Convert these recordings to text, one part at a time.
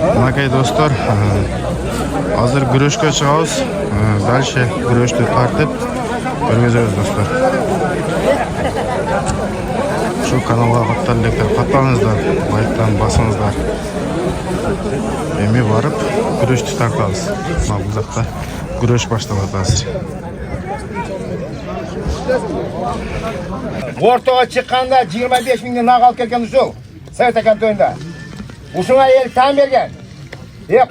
Aka dostlar, hazır güreşke çıkıyoruz. Dальше güreşte tartib görgözөбүз dostlar. Şu kanalga катталдыктар катталыңыздар, лайктан басыңыздар. Эми барып güreşти тартабыз. Мына бул жакта güreş башталат азыр. Ortaga çıkkanda 25 mingden naq alıp kelgen uşul. Sevt ekan toyunda. Uşuna el tam bergen.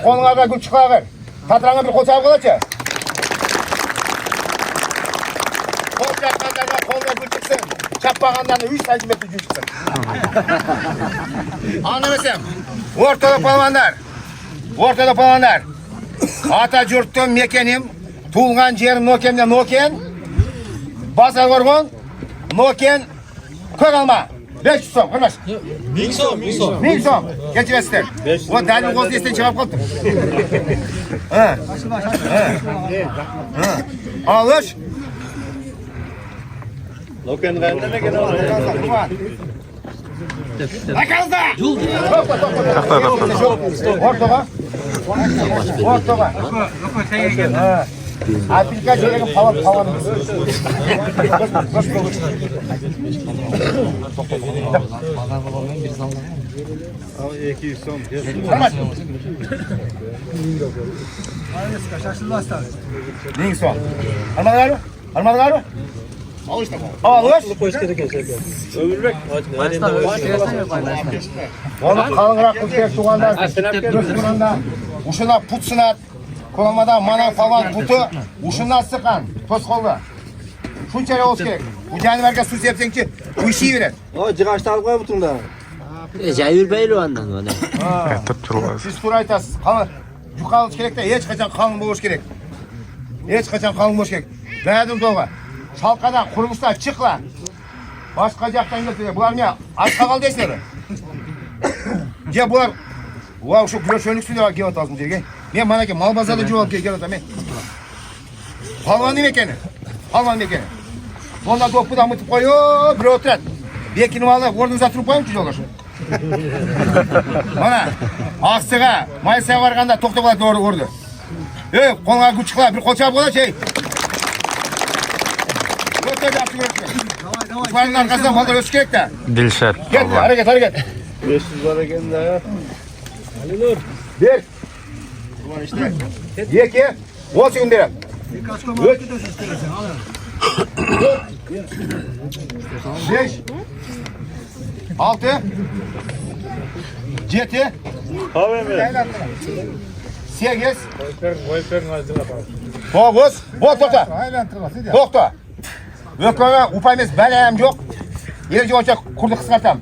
Koluna da gül çıkagır. Tatrağına bir koçab kılaçı. Kol çakkandan da koluna gül çıksın. Çappagandan da 3 santimetre gül çıksın. Anlamasam. Ortada palvanlar. Ortada palvanlar. Ata jurttum mekenim. Tuğulgan jerim Nokem'de Noken. Basar gorgon. Noken kök alma. 500 so'm, qilmash. 1000 so'm, 1000 so'm. 1000 so'm. Kechirasizlar. O dalil o'zini esdan chiqarib qoldim. Alış. Noken qanday ekan? Akalda. Ortaga. Ortaga. Afrika jelegen pavan. Al 200 so'm. Ming so'm. Almadinglarmi? Alış da. Alış. Ömürbek. Onu qalınroq qilib kerak tug'anlar. Ushuna put sinat. Ko'lamadan mana pavan puti ushundan siqqan. To'sqoldi. Shunchalik o'z kerak. Bu jonivorga suv sepsangchi, uyishayveradi. O jig'ashtirib qo'y butunda. Jayurbayli ondan mana. Aytib turibsiz. Siz to'g'ri aytasiz. Qalin yuqalish kerakda, hech qachon qalin bo'lish kerak. Hech qachon qalin bo'lish kerak. Dayadim to'g'ri. Shalqadan qurilishdan chiqlar. Boshqa yoqdan keldi. Bular men achqa qol deysizlar. Je bular va shu güreşönlük üstüne kelyapmiz bu yerga. Men mana ki mal bozorda javob kelyapman men. Palvon nima ekani? Palvon ekani. Onda do'ppidan o'tib qo'yib, bir o'tiradi. Bekinib olib, o'rningizda turib qo'ying jo'lar. Mana aqsiga, maysaga borganda to'xtab qoladi to'g'ri o'rdi. Ey, qo'lga kuch chiqlar, bir qo'chab bo'lachi. O'tib yapti ko'rib. Ularning arkasidan bollar o'tish kerak-da. Dilshad. Ketdi, harakat. 500 bor ekanda. Alinur. Bir. Ulan işte. Yeki. 10 sekund berem. 5. 6. 7. Haveme. 8. 9. To'xta. To'xta. Yo'qqa upaymiz balayam yo'q. Yer joycha qurdi qisqartam.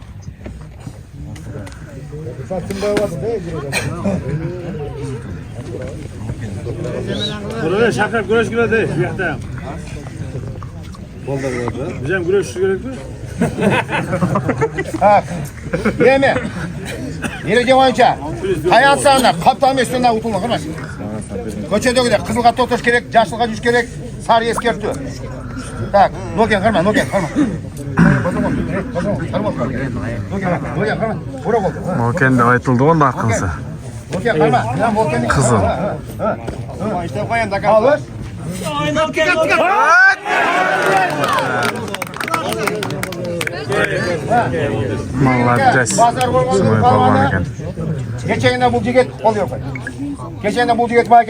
Buraya şakar güreş giredi. Bu yoqda ham. Bolda bo'ladi. Biz ham güreş kerakmi? Ha. Yeme. Yer joycha. Hayatsanlar, qaptalma üstünden utulma qilmas. Ko'chadagidek qizilga to'tish kerak, yashilga jush kerak, sari eskertu. Tak, Noken qarma. Mokende aytıldı onun hakkınsa. Kızıl. Alır. Молодец. Сымай балған екен. Geçen bu ceket oluyor. Geçen bu ceket bana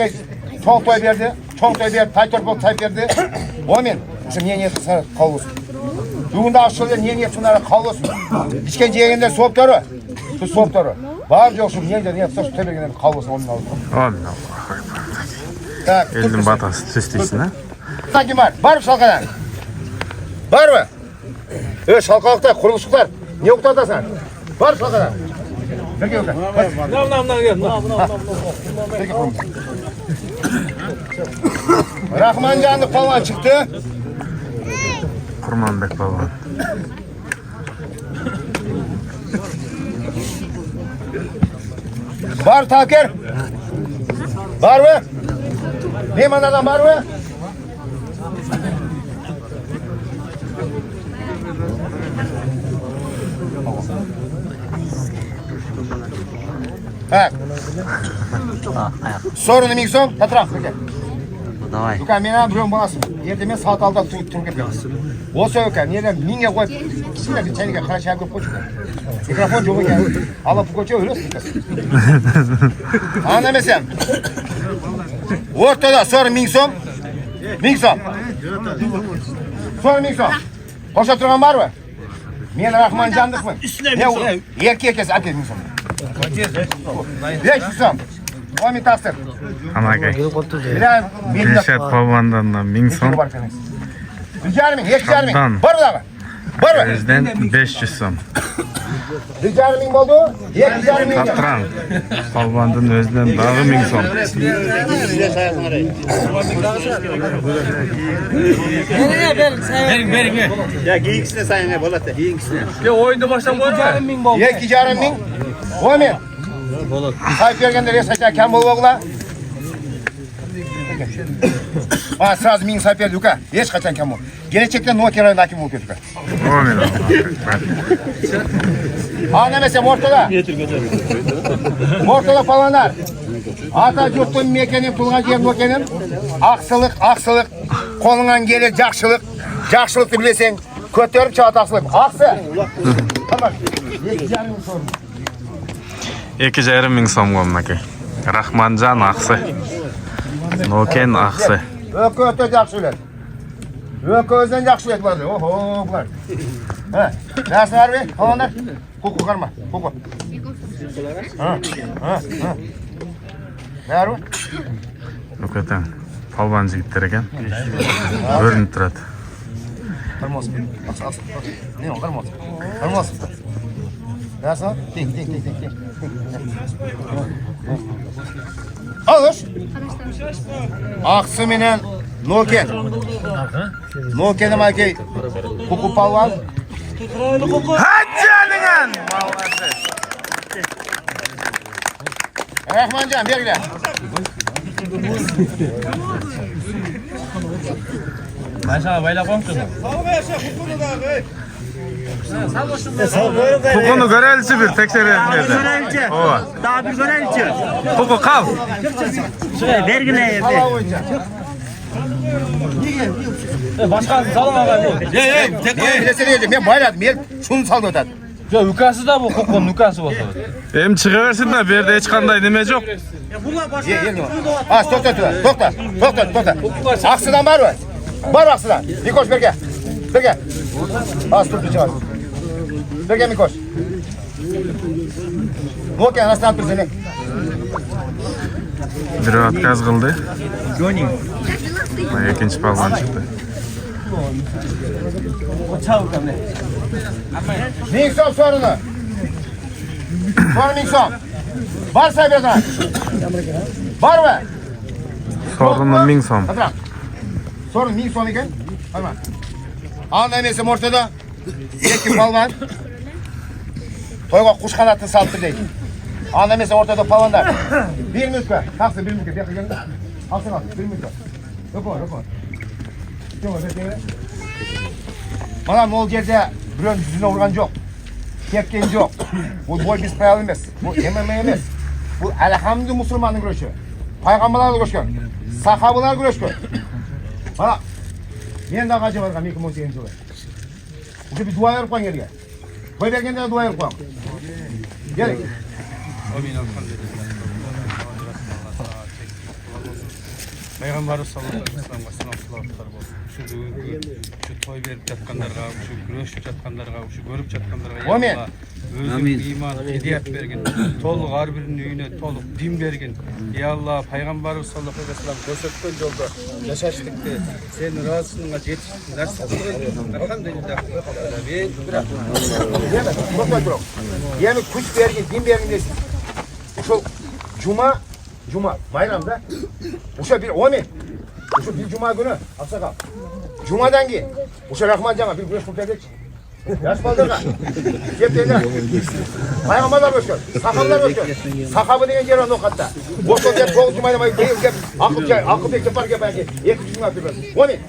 çok toy verdi. Taytor bol tay verdi. O men. Şu niye kalıyorsun? Bugün aşağıda niye şunlara kalıyorsun? İçken cegende soğukları. Şu soğukları. Var yok şu niye şu tebirgenden kalıyorsun onun altında. Allah. Elin batası tüstüysün ha? Sanki var. Var mı şalkadan? Var mı? Evet şalkalıkta kuruluşluklar. Niye okutardasan? Var mı şalkadan? Peki yok. Rahmancanlı falan çıktı. Kurmanbek balvan. Var Taker. Var mı? Limandan var mı? Так. Sorunu ming so'm, tatroq aka. Давай. Uka, men ham biron bolasi. Erta men soat 6da turib ketamiz. Bo'lsa uka, nerdan mingga qo'yib, kichkina bir chayga qarashib qo'yib qo'ying. Mikrofon yo'q ekan. Olib ko'cha o'rasiz. Anlamasam. O'rtada so'ra ming so'm. Ming so'm. So'ra ming so'm. Qo'sha turgan bormi? Men Rahmonjandovman. Men erkak aka ming so'm. 500 so'm. Qo'ymi taqsir. Anaga. Bilan Dilshod polvondan 1000 so'm. Rijariming, 2,5 bor bularga. Bor. O'zidan 500 so'm. Rijariming bo'ldi, 2,5 ming. Katran. Polvondan o'zidan dag'i 1000 so'm. Bering. Ya keyingisine sayın ne bo'ladi? Keyingisine. Ya o'yinni boshlab qo'ying. 2,5 ming. Qo'ymen. Sayt berganda resaqcha kam bo'lmoqlar. Sразу ming sayt berdi uka. Hech qachon kam bo'lmadi. Kelajakda Nokia'dan hakim bo'lib ketdi uka. Amin. Anlamasam o'rtada. O'rtada falanlar. Ata yurtning mekanim turgan yer Nokia'ning aqsiliq, qo'lingdan kelar yaxshilikni bilsang, ko'tarib chaqtaqsiliq. Aqsi. Tamam. 2,5 ming so'm aka. Rahmonjon aqsi. Noken aqsi. O'ta yaxshilar. O'zdan yaxshilar bular. Oho, bular. Ha, narsalar ver, falanlar. Qo'q qarma, qo'q. Ha. Nari? Hakikaten polvon yigitlar ekan. Ko'rinib turadi. Qarmos. Ne o, qarmos. Qarmos. Narsa? Ting. Alış. Aqsi menen Noken. Noken'im aka. Qo'q polvon. Hajjaningan. Rahmonjon, berglar. Aşağı baylab qo'yingchi. Huquqni ko'raylikchi bir tekshiraylik yerda. Ova. Daha bir göreylikchi. Huquq qal. Şuraya bergine. Başkası salın ağa. Tek koy. Men bayladım. Men şunu saldı o'tadi. Yo, ukasi da bu huquqning ukasi bo'lsa. Hem chiqaversinlar, bu yerda hech qanday nima yo'q. To'xta. Aqsidan bormi? Bor aqsidan. Mikosh berga. Turib chiqar. Berga Mikosh. Nokia rastan tursin. Biri o'tkaz qildi. Joining. Ikkinchi polvon chiqdi. Ming so'm so'rini. Ming so'm. Barsa bersan. Bormi? So'rini 1000 so'm. So'rin 1000 so'm ekan. Qarama. Anlamaysan o'rtada ikki polvon to'yga qush qanotini solib deydi. Anlamaysan o'rtada polvonlar. 1 minutga, taqsi 1 minutga bergan. Alsana, 1 minutga. Ro'pon. Mana bu yerda biron yuzini urgan yo'q. Tepgan yo'q. Bu boy biz pravil emas. Bu MMA emas. Bu alhamdu musulmonning kurashishi. Payg'ambarlar kurashgan. Sahobalar kurashgan. Mana men de g'ajib olgan 2018-yili. O'sha bir duo berib qo'ying yerga. Qo'y berganda duo berib qo'ying. Keling. Peygamberimiz sallallahu aleyhi ve sellem'e selamlar olsun. Şu toy verip yatkanlarga, şu güreşip yatkanlarga, şu görüp yatkanlarga Amin. Özün iman, hidayet bergin. Toluk har birinin üyüne toluk din bergin. Ya Allah, Peygamberimiz sallallahu aleyhi ve sellem gösterken yolda yaşaştıktı. Senin razısınla yetiştin. Nasıl elhamdülillah. Yani kuş bergin, din bergin desin. Şu Cuma bayramda o'sha bir Amin. O'sha bir Cuma günü Afsaqal. Cumadan keyin o'sha Rahmonjonga bir kurash qilib berdik. Yosh bolalarga. Keptanglar. Payg'ambarlar o'sgan, sahobalar o'sgan. Sahoba degan yer o'qatda. O'sha deb 9 Jumada gap aqlga kepar gap aka. 2 Juma berdi. Amin.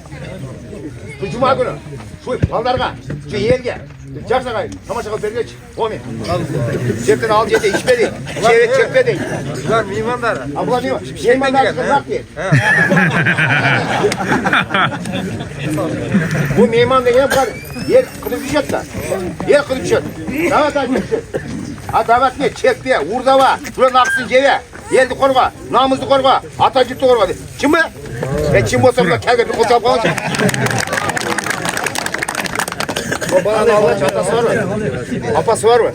Bu Cuma günü şu ballarga, şu yerga Çaksa kay. Tamaşa kal geç. Omi. Çekten al yedi içmedi. Çevre çekmedi. Ulan mimandar. Abla diyor. Mimandar kızak diye. Bu mimar ne ya? Yer kılıp düşet da. Yer kılıp düşet. Davat açmış. Ha davat ne? Çek diye. Urda var. Buranın aksın ceve. Yerdi koruma. Namusu koruma. Atacıktı koruma. Kim bu? Ben kim olsam da kelge bir koçal falan çek. O bana da Allah çantası var mı? Apası var mı?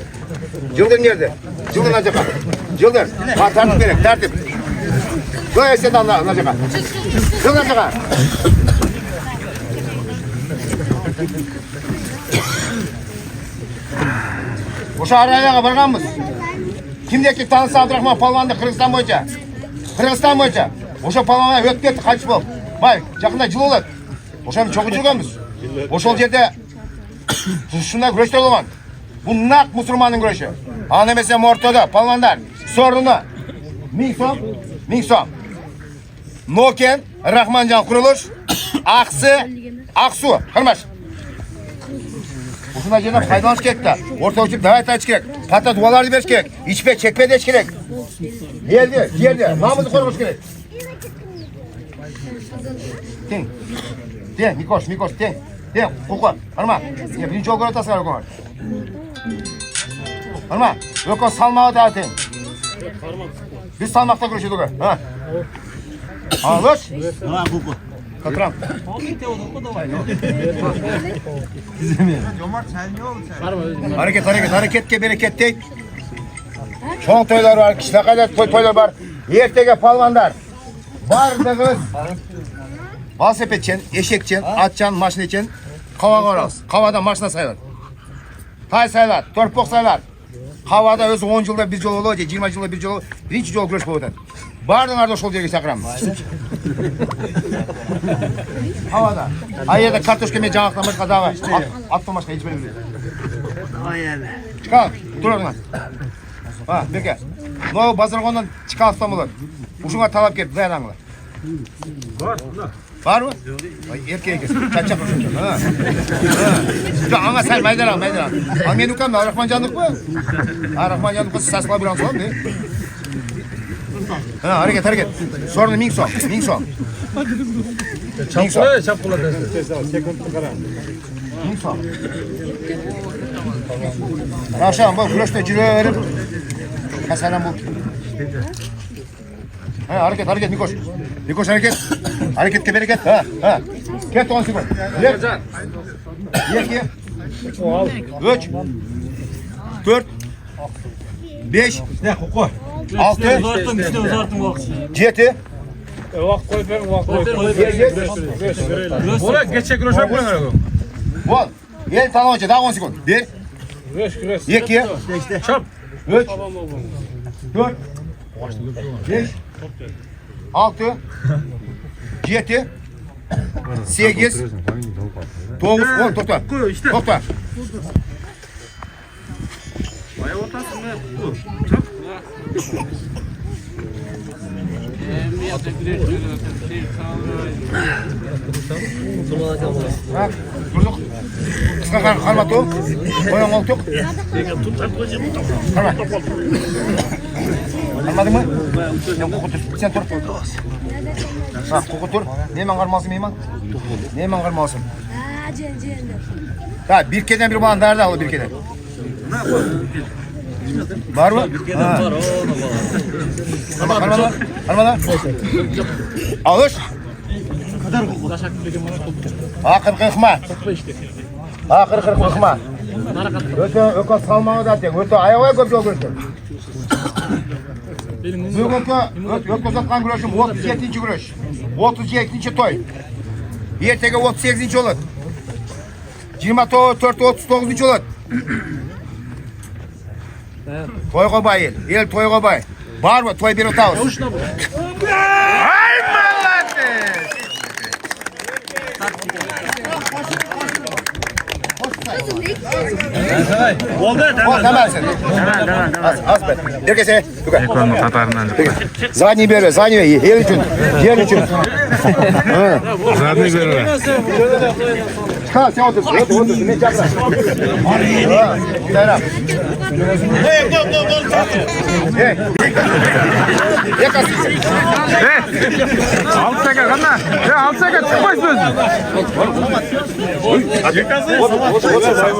Cıldır nerede? Cıldır acaba. Cıldır. Ha tertip gerek. Tertip. Böyle sen de acaba. Cıldır acaba. Oşa arayla barganmız. Kimdeki tanısı Abdurrahman Palvan'da Kırgızistan boyunca. Kırgızistan boyunca. Oşa Palvan'a ötüp kettik kaçıp ol. Bay, yakında jıl olur. Oşa'nın çok uçurganmız. Oşol yerde şunda güreşler olan. Bu nak Müslümanın güreşi. Annemesem ortada Palvanlar. Sorunu. Ming som. Noken, Rahmancan kuruluş. Aksu. Kırmaş. Osuna yerine faydalanış gerek de. Orta uçup davet açık gerek. Hatta dualarını veriş gerek. İçme, çekme de gerek. Yerde. Namazı korumuş gerek. Ten, Mikoş, ten. Kuku, hanıma. Birinci olgu ötesi var okumak. Hanıma, yok o salmağı da ten. Biz salmakta görüşüyorduk. Ha. Alış. Ulan kuku. Katıram. Hareketke bereket değil. Çoğun toylar var, kişiler kadar toylar var. Ertege palvanlar. Bardığız. Bal sepetçen, eşekçen, atçan, maşın için kava koyarız. Kavada maşına sayılır. Tay sayılır, torpok sayılır. Havada özü 10 yılda bir yol olur, 20 yılda bir yol olur. Birinci yol görüş boğudan. Bardın arada şol diye sakıram. Havada. Ayada kartoş kemeye canaklamış kadar var. Atlamış hiç böyle bile. Çıkalım, dur oradan. Ha, peki. No bazargondan çıkalım İstanbul'dan. Uşuna talap gelip dayananlar. Var mı? Erkeğe kesin. Çatçak olsun. Ha. Ama sen maydalan. Ama nukan da Rahman Canlık mı? Ha Rahman Canlık mı? Sasla bir an sonra ne? Ha hareket. Sonra Ming som. Çapkula dersin. Ming som. Raşan bu güreşte cürerim. Kasaran bu. Ha hareket Mikoş hareket. Hareket ke bereket. Ha. Ket 10 sekund. 2 3 4 5 Ne kuku? 6 7 Ola geçecek güreş var mı? Vol. Yel tamam önce daha 10 sekund. 1 2 Çap. 3 4 5 6 7 8 9 10 topla. Topla. Ay ortasında bu. Çok. Bak, durduk. Kıska karma tuğ. Koyan oltuk. Karma. Anladın mı? Sen dur. Ha, koku dur. Neymen karmalısın Meyman? Neymen karmalısın? Ha, bir keden bir bana nerede alır bir keden? Var mı? Var. Karmadan. Alış. Akır kırkma. Öte salmağı da atayım. Öte ayağa köp yol görüştüm. Bugünkü uzatkan güreşim 37. güreş. 37. toy. Ertege 38. olur. 24 39. olur. Toyga bay el toyga bay. Var mı toy bir otağız? Ay malates. Oldu Tamam sen. Az be. Herkese. Eko'nun Tatarından çıktı. Zadnyi beri, yer için. Zadnyi beri. Çıkar sen otur. Otur. Ne çapra? Selam. Hey. Yakasın. Alt saka kanna. Alt saka çıkmayız özü.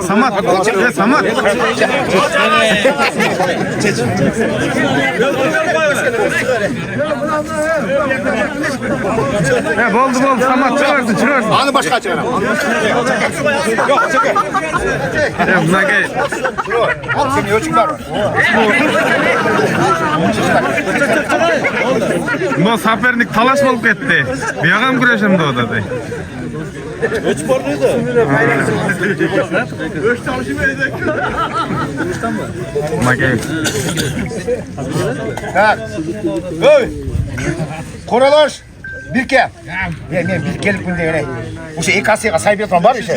Samat. Samat. Boldu. Samat çıkarsın. Anı başka çıkarım. Yok çekin. Buna gel. Al seni ölçüm var. Bu sapernik talaş bolup ketdi. Buyagam güreşimdi o da. Üç borluydu. Buna gel. Ha. Öy. Koraloş. Birke. Ne birkelik bunda ne? Bu şey İKS'ye sahip yatan var mı şey?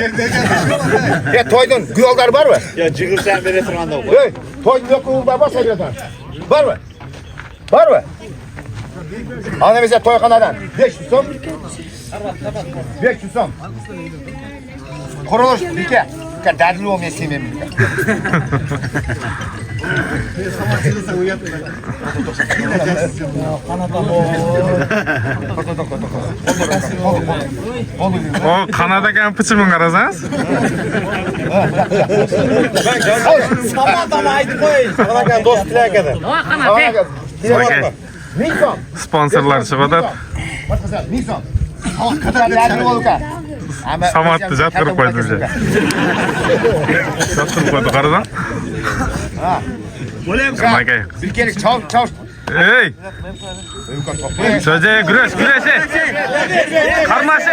Ya toydun güyollar var mı? Ya cıgır sen beri turanda o. Hey, toydun yok güyollar var sahip yatan. Var mı? Var mı? Ana mesela toy kanadan 500 som. 500 som. Koroloş birke. Derdli olmayı sevmem birke. O Kanada'dan pıçımın arasanız. Saman aydı koy. Sana dost tilak eder. Neyson. Sponsorlar çıkıdır. Başkası Neyson. Allah kadar derdli olup ka. Samat'tı jatkırıp koydu bize. Jatkırıp koydu karadan. Buna gel. Birkelik çavuş. Hey! Söze güreşe. Karmaşı.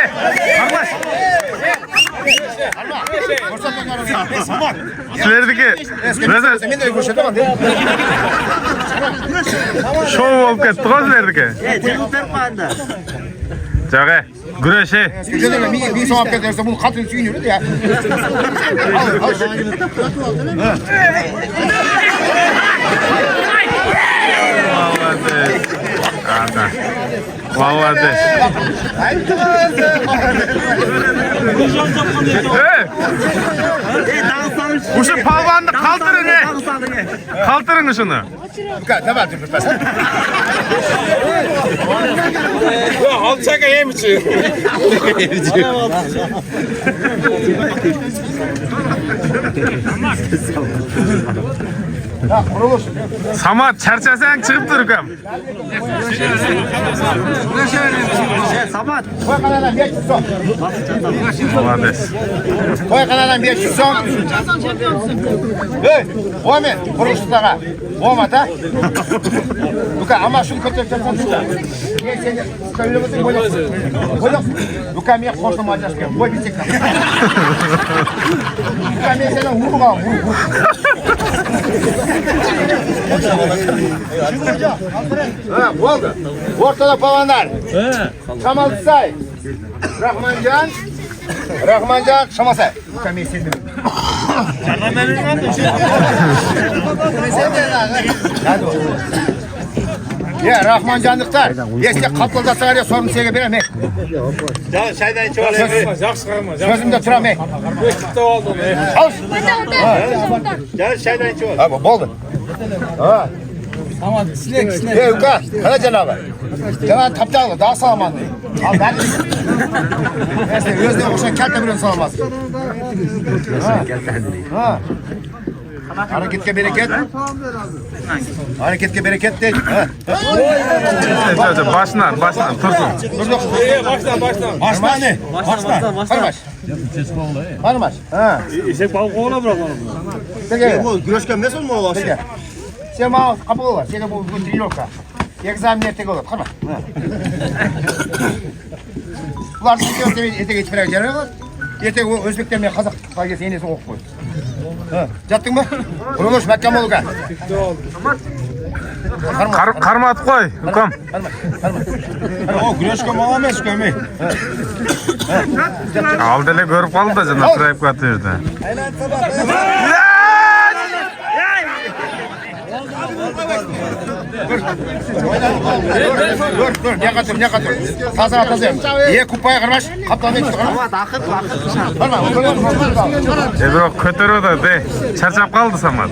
Sizlerdeki Sen de görüşelim mi? şov olup ketdi go sizlerdiki. Jaga güreşe. Geceler bir sabah giderse bunu katın suyunu ya. Vallahi. Uşu palvandı kaldırın he. Kaldırın şunu. Ne var diyor ben? Alçak ayım için. Ya kuruluş. Samat çerçesen çıkıp durukam. Samat. Koy kanadan 500 son. Vallahi. Koy kanadan 500 son. Hey, Muhammed, kuruluşlara. Muhammed ha. Luka ama şunu kötüleceksen şurada. Ne seni söylüyorsun böyle. Böyle. Luka mı korktum acaba? Bu bir tek. Luka ne sana vurma. Ha, oldu. Ortada pavanlar. Kamal Say. Rahmancan Şamasay. Luka mı sevdim. Ya Rahmancanlıklar. Eski kapılda sıraya sorun size verem. Ya çaydan içi var. Sözümde turam. Al. Gel çaydan içi var. Abi boldu. Ha. Tamam, sinek. Hey Uka, kana cenabı. Canan taptalı, daha sağlamandı. Al ben. Neyse, gözüne okşan kelte bilen sağlamaz. Ha. Hareketke bereket. Hareketke bereket değil. Ha. Başlan tursun. Durduk. Başla ne? Başla. Hadi baş. Ha. İşte balık oğla bırak onu. Peki. Bu güreşken nasıl mı olasın? Peki. Sen bana kapı var. Sen bu trilokta. Egzamin ertek olur. Tamam. Ular sizin ertek geçmeye gelirler. Ertek o Özbekler ve Kazak kalgesi yenisi okup koy. Jattın mı? Kuruluş Mekkam oldu ka. Karma at koy. Ukam. O güreşken bana mı eski? Aldele görüp kaldı da canım sırayıp katıyordu. Dur, ne kadar. Taza. İyi kupaya kırmış. Kaptanın içi kırmış. Bırak kötür o da de. Çarşap kaldı Samat.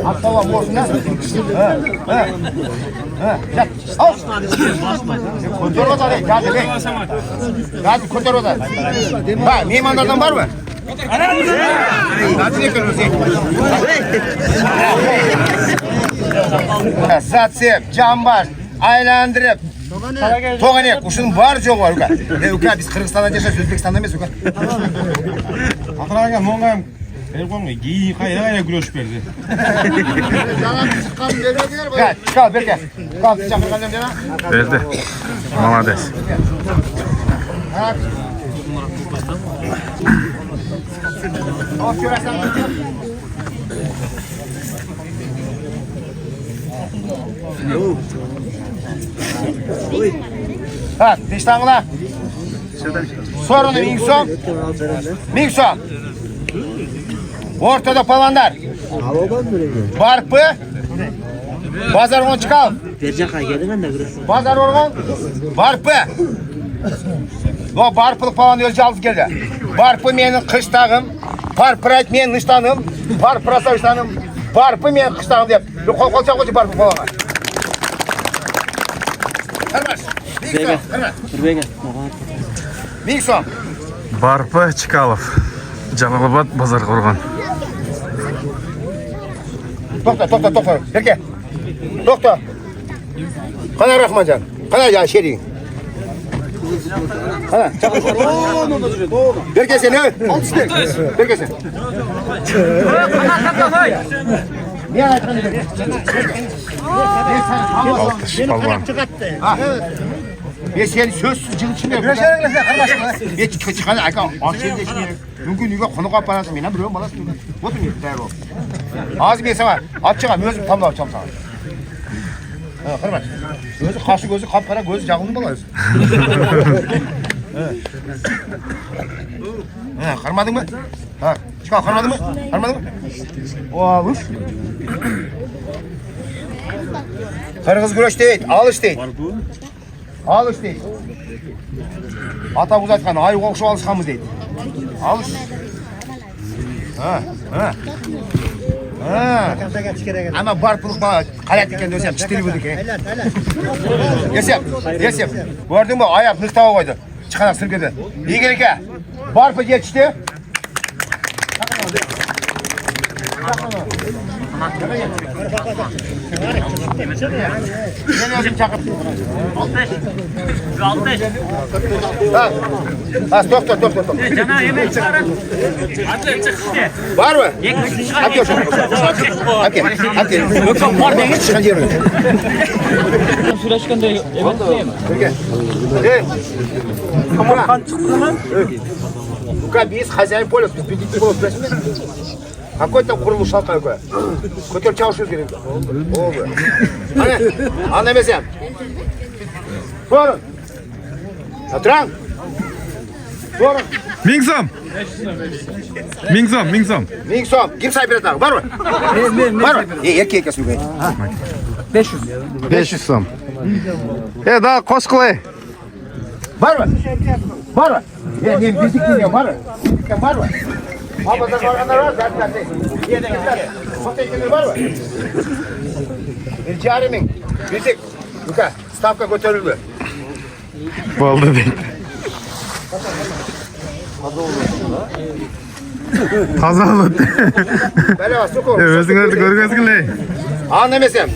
Hatta var borsun ya. Al. Kontrol o da değil. Hadi kontrol o da. Ha, mimarlardan var mı? Hadi ne kırmızı? Satsep, cambar, aylandırıp. Toğane, kuşun var çok var uka. Uka biz Kırgızistan'da yaşıyoruz, Özbekistan'da emas uka. Akıraga moңgam. Ergonga giyi kayra güreş berdi. Gel, çıkal berke. Kalk, çakırgan demde ha. Verdi. Malades. Al şurasından. Ha, diştangla. Sorunu Mingsom. Ortada palandar. Barpı. Bazar on çıkal. Bazar organ. Barpı. O barpılık falan özü alып geldi. Barpı menin kıştağım. Barpırayt menin ıştanım. Barpırasa ıştanım. Barpı menin kıştağım deyip. Kol çakıcı barpı falan. Mingsom. Barpı Çıkalov. Jalolabad bozor qo'rg'on. To'xta. Berke. To'xta. Qana Rahmanjon. Qana ya shering. Qana. Berke sen, Berke sen. Ne aytqan edi? Palvon. Ben seni sözsüz jıl içinde. Ben çıkan aka açıldı şimdi. Mümkün uyga konuğa aparasın. Ben biliyorum balası. Otur ne tayar ol. Az bir sana açığa özüm tamam açam sana. Ha, qırmaç. Gözü qaşı gözü qapqara gözü jağıldı balayız. Ha, qırmadın mı? Ha, çıkar qırmadın mı? Qırmadın mı? Oğlum. Qırgız güreş deydi, alış deydi. Alış deydi. Atabız aytқан ай оқшып алышқанбыз deydi. Alış. Ama barpılık bana kalat eken de özlem çitili bulduk he. Yesem. Gördün mü ayak nıhtava koydu. Çıkanak sırgıdı. İyi gerek he. Barpı geçti. Ne yazayım çakır? 65. Ha, doktor. Cana yemek çıkarın. Atlet çık işte. Var mı? Hadi Hadi. Yok var değil. Çıkacağım. Süreçkende yemek mi? Kan çıktı mı? Bu biz хозяин полюс, biz birlikte polüs resmi. Какой-то kuruluş halka koy. Kötü çalışıyoruz gerek. Oldu. Hani anlamazsam. Sorun. Oturan. Sorun. Mingsom. Kim sahibi etler? Var mı? Var mı? Erkek söyle. 500 so'm. Daha qo'sh qilay. Var mı? Ne bizlik dinliyor var mı? Var mı? Abazar varganlar var zaten. Yerden gittiler. Fotoğraflar var mı? Bir carimin. Bizlik. Luka, stavka götürüldü. Bo'ldi deydi. Toza oldi. Böyle var, sokur. O'zinglarni ko'rgazgilay. Anlamasam.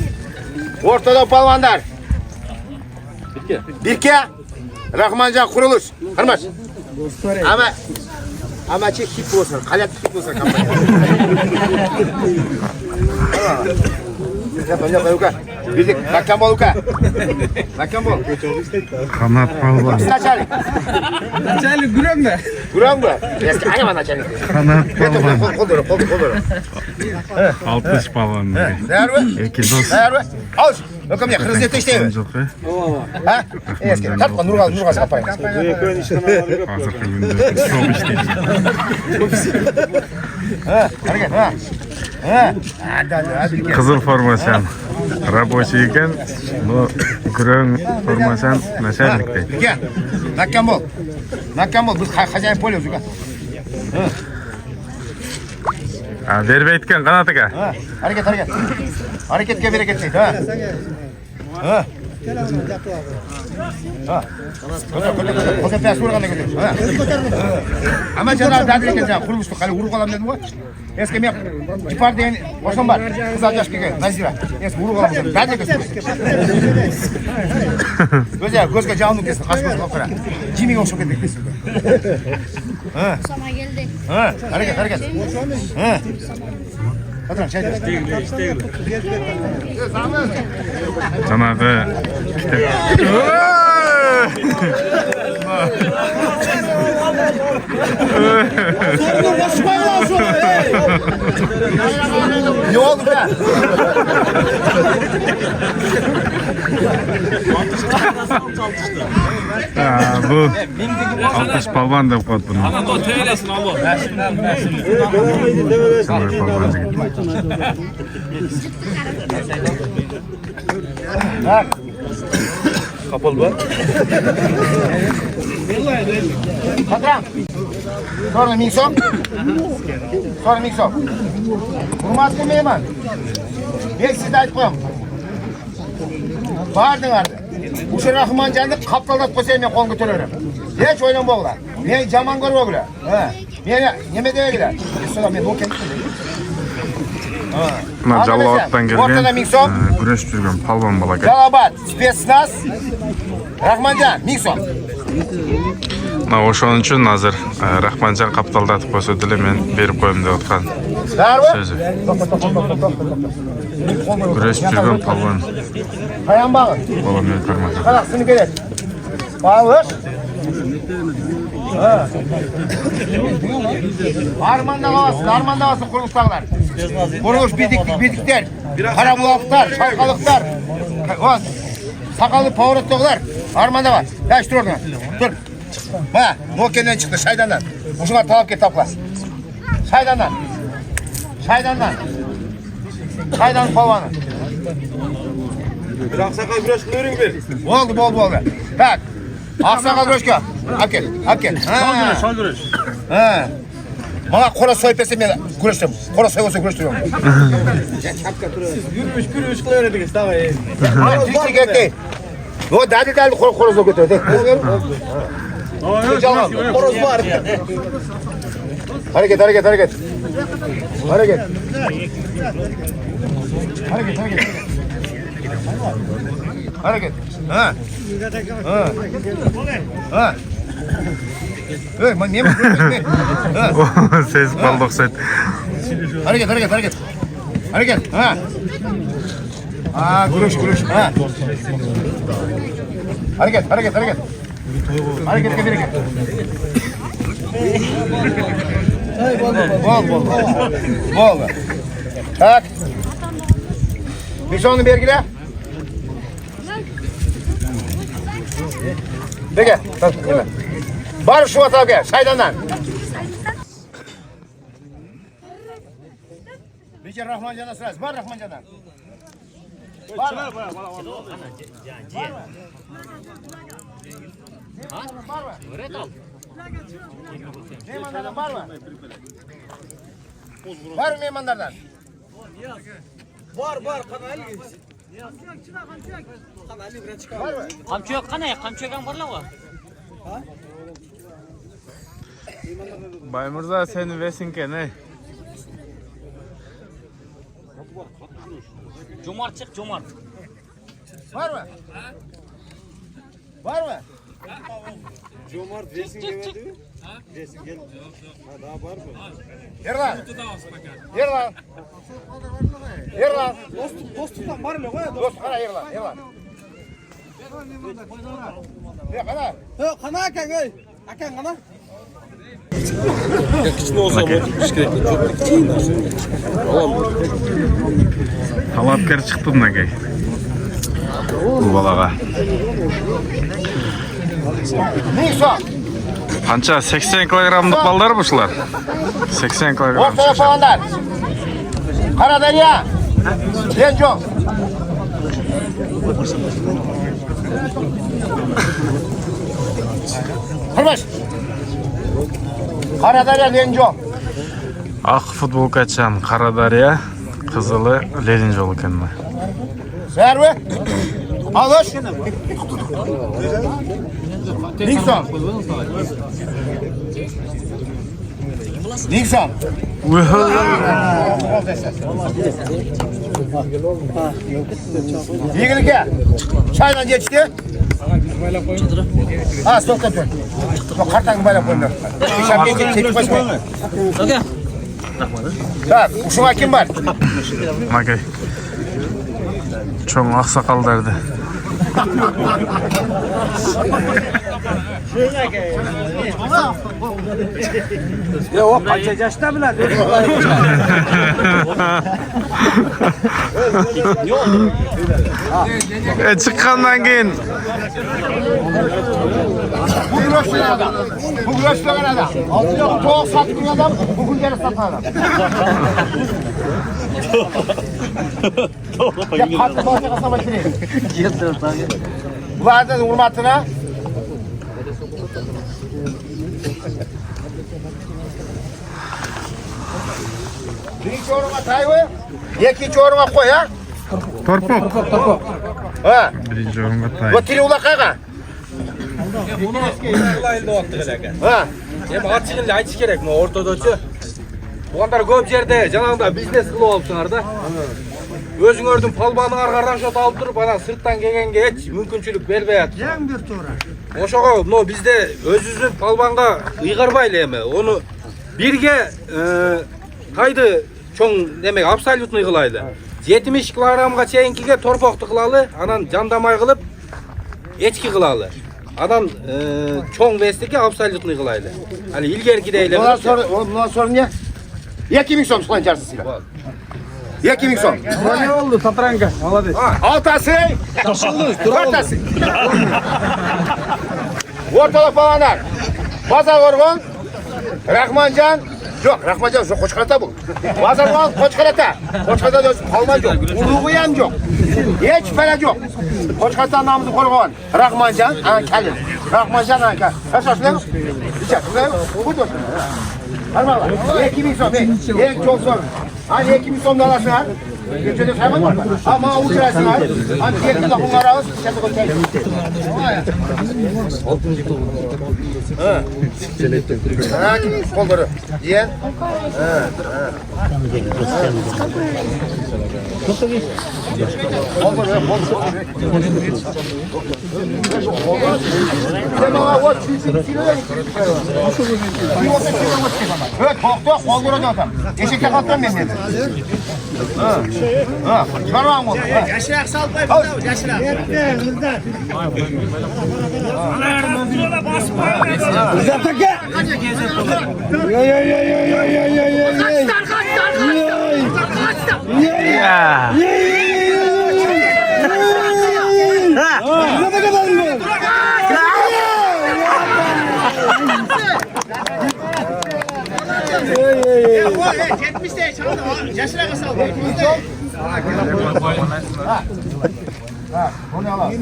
Ortada palvandar. Birke. Rahmanjon quruluş. Qirmaç. Ama çek hip olsun. Kalat hip olsun kampanya. Yapın Luka. Bizik, nakkan bol uka. Nakkan bol. Kanat palvan. Начальник. Начальник Гурам da. Гурам mı? Eski ayama начальник. Kanat palvan. Kol. 60 palvan. Değer mi? Eki dost. Değer mi? Al. Bakın ya, kırmızı ete işte. Жоқ, Ha? Eski. Tartma, Nurgal sapayın. Азыркы күндө çok иштейт. Ha, hareket, ha. Ha. Hadi. Кызыл формасан рабочий экен, но күрөң формасан начальник дейт. Gel. Nakkan bol. Nakkan bol. Biz hacayın poliyoruz uka. Бербейт экен канатыга. Ha. Hareket. Hareketke bereket değil. Ha. Ha. Ha. Koca piyas vurganda götürüyoruz. Ha. Ama canım dadile geleceğim. Kurmuştuk. Kale vuruk alalım dedim o. Eski men ipar deyin. Osman var. Kızal yaş keke. Nazira. Eski vuruk alalım dedim. Dadile götürüyoruz. Gözge canlı kesin. Kaç göz kalkıra. Cimi olsun dedik. Ha. Sana geldi. Ha. Hareket. Ha. Patron çay da. Жанагы Ne oldu be? бул 60 palvan деп коет буну. Ана төйлесин алып. Самай palvan жигит. Ha. Kapalı var. Patron. Sonra miksop. Hurmatlı mehman. Ben size aytып koyayım. Bardыңарды. Uşu Rahmancanды қапталдап қойсай мен қолын көтерерім. Еш ойланбаңlar. Мен жаман көрбеңlar. Мені неме дегілер. Содан мен окен. Мына Жалалабадтан Ортада келген миксоп. күрөшүп жүргөн palvan бала экен. Жалалабад, спецназ. Рахманжан, миксоп. Мына ошон үчүн азыр Рахманжан капталдатып койсо деле мен берип коем деп аткан сөзү. Күрөшүп жүргөн palvan Таянбағын. бала менен көрмөдүм. Қарақ, сыны келеді. Bağış. Armanda havası kuruluşlar. Kuruluş bidikler, karabulaklar, şarkalıklar, sakallı pavratlıklar. Armanda var. Ya işte orada. Dur. Ha, Nokia'dan çıktı, Şaydan'dan. Uşuna talap get tapla. Şaydan'dan. Şaydan pavanı. Bir aksakal güreş kılırın bir. Oldu. Tak. Aksakal güreşke. Akel. Şal güreş. Ha. Bana kora soyup etse ben güreştim. Kora soyup olsa güreştiriyorum. Siz yürüyüş kılır ediniz tamam. Tilki gekti. O dadi kora soyup götürdü. Horoz var. Hareket. Ha. Ben niye mi? Ses kaldı oksayt. Hareket. Ha. Güreş. Ha. Hareket. Hareketke bereket. Bol. Tak. Bir sonunu belgile. Peki. Var şu atavga, Şaydan'dan. Bir Rahmancan'a sırası. Var Rahmancan'dan. Var mı? Meymanlardan var mı? Var mı meymanlardan? Var kanal. Var mı? Kamçı yok kana, kamçı yok var lan o. Baymurza seni vesinke ne? Cumart çık, cumart. Var mı? Var mı? Cumart versin demedi mi? Yer lan. Yer lan. Yer lan. Dostluktan var mı? Dost kana yer lan. Yer lan. Ne kadar? Kana akan ey. Akan kana. Talapkar çıktı mı gay? Bu balaga. Ne son? Qancha 80 kilogramlik ballar bu shular? 80 kilogram. Ortada falanlar. Karadarya. Lenco. Kırmış. Karadarya Lenco. Aq futbolkaçan Qaradarya, qizili Leninjol ekanlar. Serve. Alış. Nixon. Nixon. Yigirge. Çaydan geçti. Ha, stop stop. Stop, kartang bayla koyun. Şapkayı çekip başmayın. Tak, uşuma kim var? Magay. Çoğun aqsakaldardı. Ya o kaça yaşta bilen. Çıqqandan keyin Bu güreşten adam. Bu güreşten adam. Toğuk sattığın adam, bugün geri satan adam. Ya katlı başa kasama gireyim. Bulardan hurmatına birinci oruma tayı, ikinci oruma koy ha. torpok. Ha. Birinci orunga tay. Bu tiri ula kayga. Bunu ылайылды оттық эле. Ha. Эми ачыгын эле айтыш керек, мына ортодочу. Бугандар көп жерде жанагындай бизнес кылып алыпсыңар да. Өзүңөрдүн палбаныңарга расчет алып туруп, анан сырттан келгенге эч мүмкүнчүлүк бербей атып. Жаң бир туура. Ошого мына бизде өзүбүздүн палбанга ыйгарбайлы эми. Ону бирге тайды чоң демек абсолютный кылайлы. 70 килограммга чейинкиге торпокту кылалы, анан жандамай кылып эчки кылалы. Анан чоң вестике абсолютный кылайлы. Али илгеркидей эле. Bundan sonra ne? 2000 som sulan çarşısıyla. 2000 som. Ne oldu Tatranka? Молодец. Altası. Ortası. Ortalık falanlar. Pazar Orgun. Rahmancan. Yok, Rahmancan yok, Koçkarata bu. Pazar Orgun, Koçkarata. Koçkarata da kalma yok. Uluğu yan yok. Hiç falan yok. Koçkarata namızı koruğun. Rahmancan, Ankal'ın. Rahmancan, Ankal. Esas ne? İçer, bu da. Harmalar. 2000 som. En çok zor. Hani 2000 som da alasınlar. Geçede saymak var. Ama uçurasınlar. Hani diğerinde de bunları alır. Dışarıda koyacağız. Ha, kolları. Diyen. Evet, korktu, kolları da atar. Eşekte kalktan ben dedim. Ha, çıkarmam mı? Yaşırak sal koy. Yaşırak. Ya. Yaşırak sal. Ha, bunu alalım.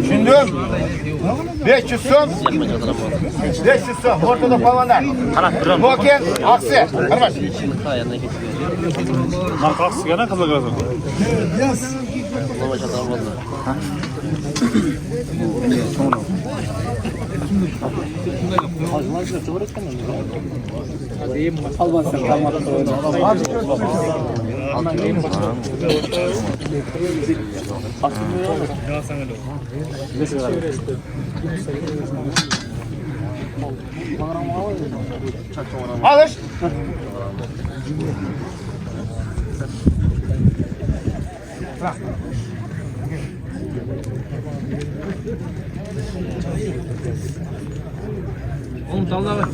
Şimdi 500 som. 500 som. Ortada falanlar. Boken, aksi. Kardeş. Kalksın gene kızı kızı. Almazsan kalmadı. Alış. Oğlum salla bak.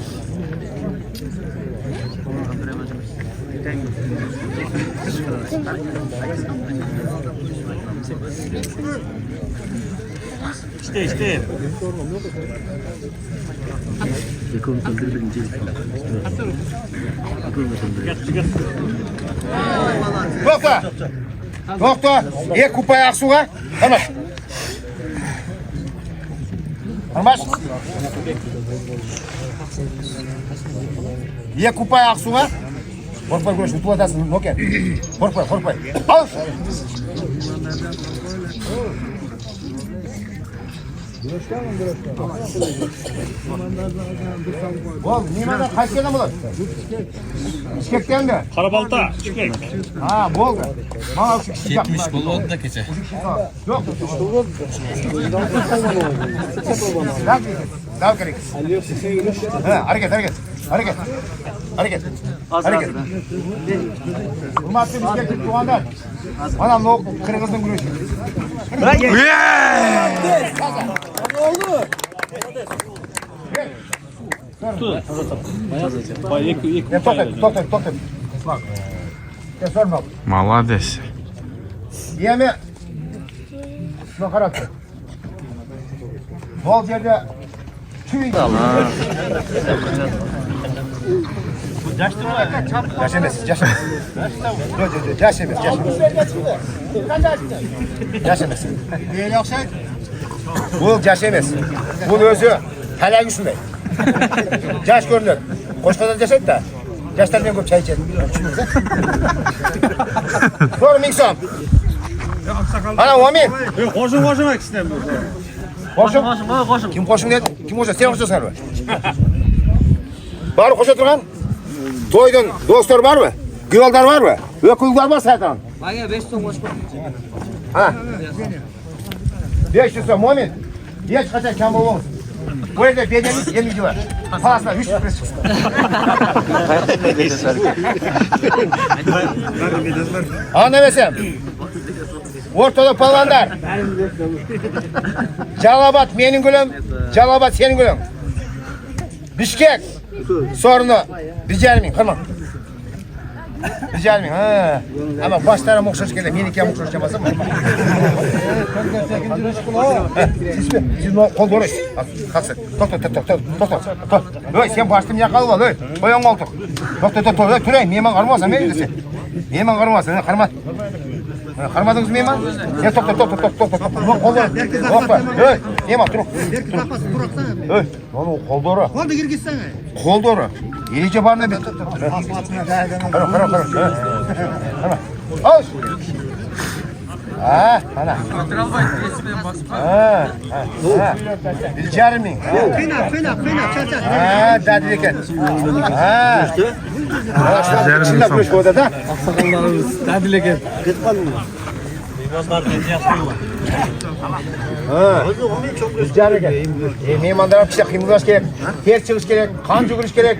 İşte. Doktor. Doktor. Kupaya aksuğa. Hemen. Olmaz. Kupaya aksuğa. Korkma görüş, mutlu adasın. Noken. Korkma. Al. Oğlum, nimadan kaç kere mi olur? Bişkekten mi? Karabalta. Çıkmayın. Ha, bol da. Bana şu kişi 70 bol oldu da keçe. Yok. Dal gerek. Hareket. Hurmatlı bişkeklik doğanlar. Anam o kırgızın güreşi. Tokat. Bak. Sorma. Молодец. Yeme. Nakarat. Bol yerde tüy. Yaşamaz. Değil yoksa? Bu yaşamaz. Bu özü helal üstünde. Yaş görünür. Koşkadan ceset de. Yaşlardan köp çay içelim. Doğru Mikson. Ana Omin. Koşun ikisinden bu. Koşun. Kim koşun dedi? Kim koşun? Sen koşuyorsun galiba. Bari koşa durgan. Toydun dostlar var mı? Güvallar var mı? Ökülükler var zaten. Bana 5 ton koşma. Ha. 500 son Muhammed. Hiç kaçak kam olmaz. Bu evde bedenimiz 50 var. Parasına 3 lira çıksın. Anlamesem. Ortada palvanlar. Calabat benim gülüm. Calabat senin gülüm. Bişkek. Sorunu. Rica kırma. Rica ha. Ama başlara mokşoş geldi. Menike mokşoş yapmasın mı? Siz kol doğru. Kalksın. Tok. Öy sen baştım yakalı ol. Koyan koltuk. Tok. Türey. Meman karmazsan ne diyorsun? Meman karmazsan. Karmadınız mı meman? Ya tok. Kol doğru. Okta. Öy. Meman dur. Öy. Kol doğru. Kol da gir gitsene. Kol doğru. İyice barına bir. Kara. Al. Ha, ana. Bileceğim mi? Fena. Çat. Ha, dadileken. Ha. Bileceğim Şimdi mi? kuş burada da. Aksakallarımız dadileken. Ha. Bileceğim. Meymanlara pişe kıyımlaş gerek. Ter çıkış gerek. Kan çıkış gerek.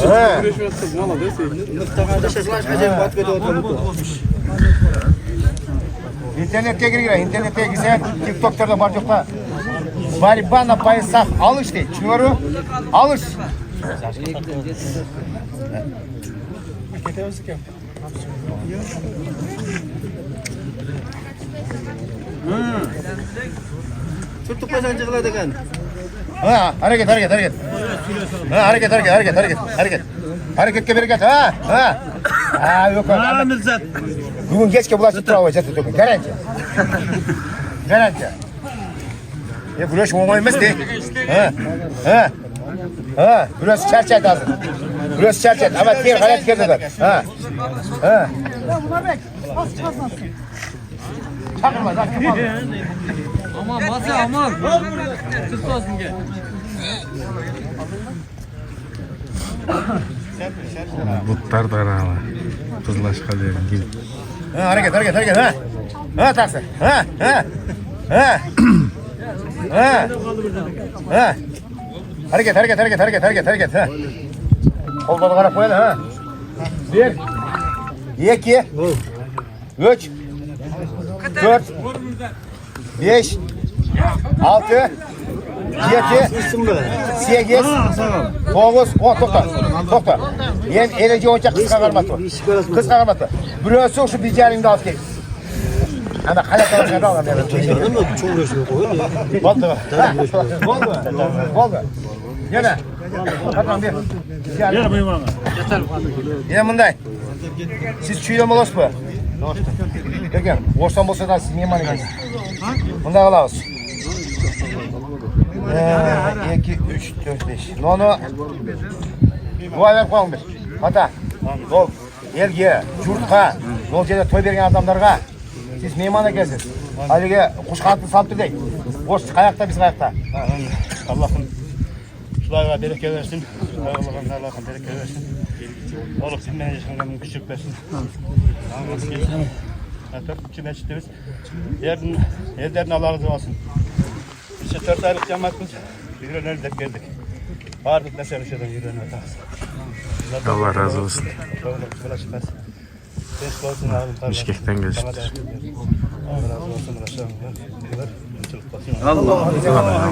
Ha. İnternete girsen TikTok'larda var yoksa bari bana paysak alış de. Çünkü alış. Tutup kazancıkla degan. Ha, hareket. Ha, hareket. Hareketke bereket. Ha. Ha, yok. Bugün geçke bulaşık travma çatı tokun. Garanti. Ya güreş olmayı de. Ha. Güreş çerçet lazım. Ama diğer hayat girdiler. Ha. Ya buna bek. Az çıkarsın. Çakırma lan. Aman. Tut olsun gel. Butlar da arama. Kızlaşka diyelim gibi. Hareket ha. Ha taksi. Ha. Hareket ha. Kol balı karap koyalım ha. 1 2 3 4 5 6 7 8 9 10 to'xta. Men elga o'ncha qisqa qarmatdi. Qisqa qarmatdi. Birisi shu bejaringni olib kel. Ana qala qilgan adam men. Bo'ldi. Yana. Qatran ber. Yer buyurma. Yana bunday. Siz chuylam olasizmi? Lekin o'rson bo'lsa da siz mehmon ekansiz. Bunday qilamiz. 2 3 4 5. Nonu bu aylar qo'ying bir. Ata. Bo'l. Elga, yurtqa, yo'l yerda to'y bergan odamlarga siz mehmon ekansiz. Haliga qushqatni solib turdik. O'sh qayoqda biz qayoqda? Allohim shularga beraka bersin. Allohim beraka bersin. Oğlum bilmem yaşamın küçük versin. Atıp kim eşitimiz. Yerden Allah razı olsun. İşte 4 aylık cemaatimiz yürüyenler de geldik. Vardık da sevişeden yürüyenler atarız. Allah razı olsun. Bişkek'ten geçti. Allah razı olsun. Allah.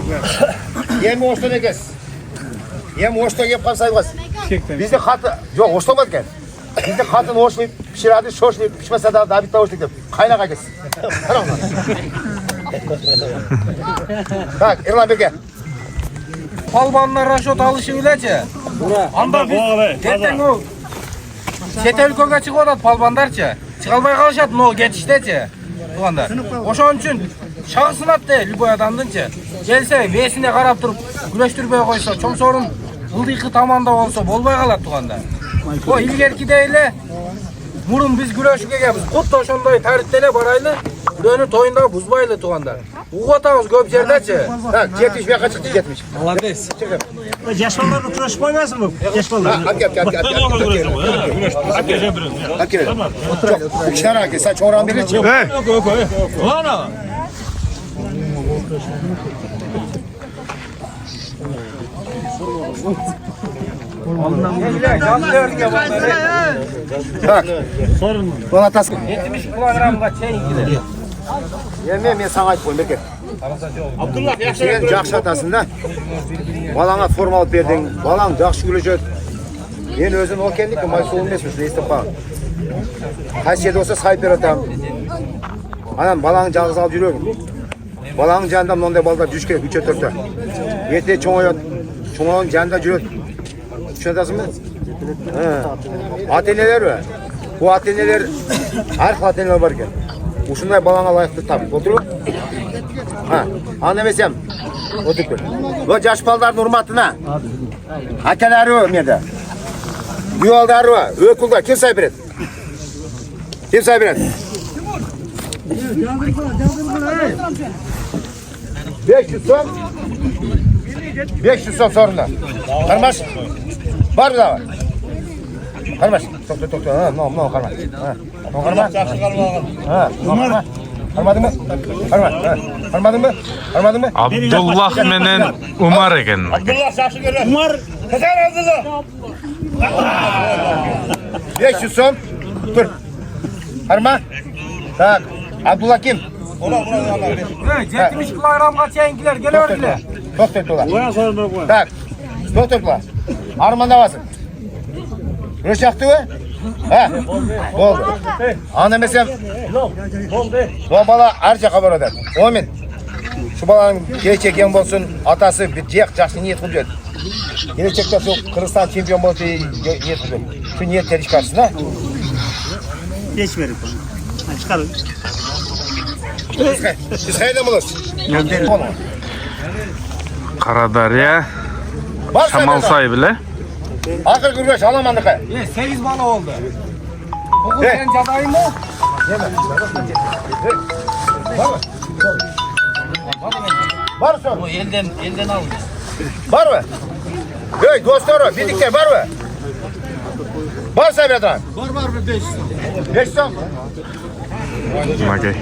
Yem oştan ekansiz. Yem oştan yeb qolsangiz. Bizde xatı yo'q, o'shlamadi ekan. Bizde xatini o'shlab pishiradi, sho'shlab pishmasa da David o'shlik deb. Qaynaqa ekansiz. Qaranglar. Tak, Erlan beka. Palbanlar raşot alışı bileçe. Anda biz erten o chet ülkege chiqib o'tadi palbandarcha. Chiqolmay qolishadi no ketishdachi. Tuğanda. O'shaning uchun shag'sinatdi любой odamdancha. Kelsa, vesine qarab turib, kurashtirmay qo'ysa, cho'ng sorun ıldiqi tomonda bo'lsa bo'lmay qoladi tuğanda. O ilgerkideyle murun biz güreşiga kelamiz. Xuddi o'shanday tarixda borayli. Bularni to'yinda buzmayli tuğanda. Uğatamiz ko'p yerdachi. Tak, 70 buyoqqa chiqdi 70. Молодец. Yaşmanlarını kuruşup koymasın mı? Yaşmanlarını. Akil. Bu kişiler akil. Sen çoğuran biri çık. Ulan Tak. Bu atası. 70 kilogramga çeyinkiler. Men sana aytib qo'yim beka. Abdullah yaxshi Sen yaxshi atasında. Balana forma olib berding. Balang yaxshi kulajat. Men o'zim o'kendik, mas'ul emasman, shuni eslatib qo'ying. Qaysi yerda bo'lsa sayt beratam. Anam balangni jalg'iz olib yuraverdim. Balangni janida bunday bolalar jush kerak 3-4 ta. Yete cho'ng'ayot. Cho'ng'on janida yuradi. Tushunasizmi? Ota-onalar va bu ota-onalar har xil ota-onalar bor ekan. O'shunday balanga loyiqli topib o'tirib. Ha, anlamasam o'tib. Va yosh bolalarning hurmatini. Akalari menda. Yo'ldari va o'kulda kim sayberadi? Kim sayberadi? 500 so'm. 500 so'm sorunda. Qarmash. Bor da. Qarmash. To'xta. Ha, no, qarmash. Ha. Qarmash. Ha, Umar. Qarmadingmi? Qarmadingmi? Abdullah menen Umar ekan. Abdullah yaxshi ko'radi. Umar qazar Abdullah. 500 so'm. Tur. Qarma. Tak. Abdullah kim? Ulan. 70 kilogramga çeyinkiler geleverdiler. To'xta. Ulan sorma qo'y. Tak. To'xta. Armandavasın. Röşaktı mı? Ha? Oldu. Anlamasam. Bu bala arca haber eder. Omin. Şu balanın gelecek olsun, atası bir cek жақсы niyet kılıyor. Gelecekte şu Kırgızstan şampiyon bolsa niyet kılıyor. Şu niyetleri çıkarsın ha. Geç verin. Çıkarın. Siz hayırlı mı olursun? Qaradarya, Şamalsay bile. Akır gürgeç alamandık. 8 bala oldu. Bu sen cadayın mı? Var mı sorun? Bu elden aldı. Var mı? Hey dostlar, bildikler var mı? Varsa bir adam. Var bir 500 so'm. 5 so'm. Makey.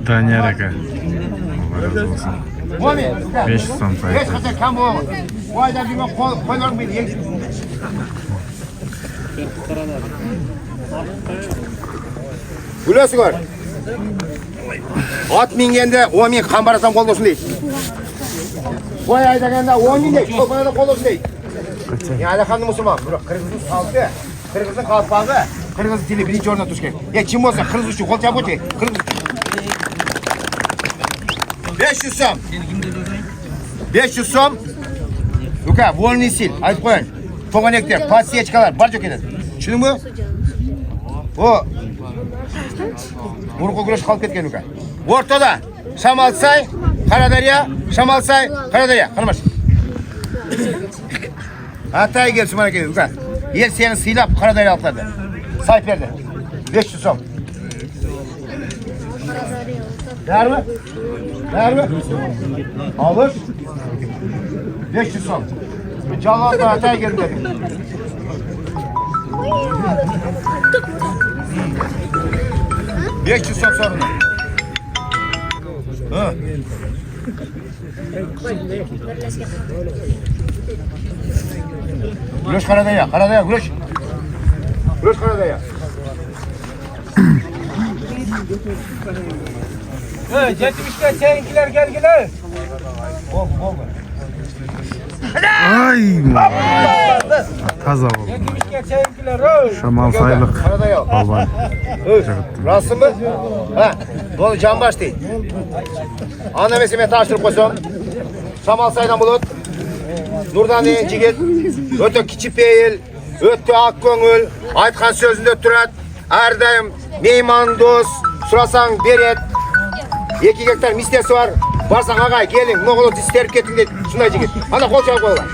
Daniyar aka. Allah razı olsun. Mo'min. 500 so'm Hech sayfa. qachon kam bo'lmaydi. Bu aydan keyin qo'yolmaydi. Bilasiz gör. At mingende 10 ming qambarasam qo'l bo'lsin deydi. Qo'y aydaganda 10 ming deydi, cho'ponada qo'l bo'lsin deydi. Yani qanday musulmon? Qirg'izning salti, Qirg'izning qalpog'i, Qirg'iz tili birinchi o'rinda turishi kerak. Ya kim bo'lsa Qirg'iz uchun qo'l chap o'tay. Qirg'iz 500 so'm. 500 so'm. Uka, volniy sil, aytib qo'ying. To'g'anaklar, pasyechkalar barcha ketadi. Tushundingmi? O Urug'ga kurash qolib ketgan uka. O'rtada Shamalsay, Qaradaryo, Shamalsay, Qaradaryo. Qilmash. Hatay gelsin bana geliyor uka. Yer seni silap Qaradaryo alqadi. Sayperdi. 500 so'm. Dermi? Dermi? Alır. 500 so'm. Jallatdan Hatay geldi dedim. Beş yüz so'm sorunu. Ha. Güreş Qaradaryo, Qaradaryo güreş. Güreş Qaradaryo. Hey, 70'ga seninkiler gelgiler. Oldu. Ay. Taza oldu. 70'ga seninkiler. Hey. Şamal saylık. Qaradaryo. Balban. Rastın mı? Ha. Dolu canbaş değil. Ana mesime taştırıp koysam. Şamalsaydan bulut. Nurdani jigit. Öte kichipeyil. Öte ak köngül. Aytkan sözünde turat. Her daim meyman dost. Surasan beret. 2 gektar mistesi var. Barsan ağay gelin. Ne olur isterip ketin dedi. Şunday jigit. Ana kol çalıp koyular.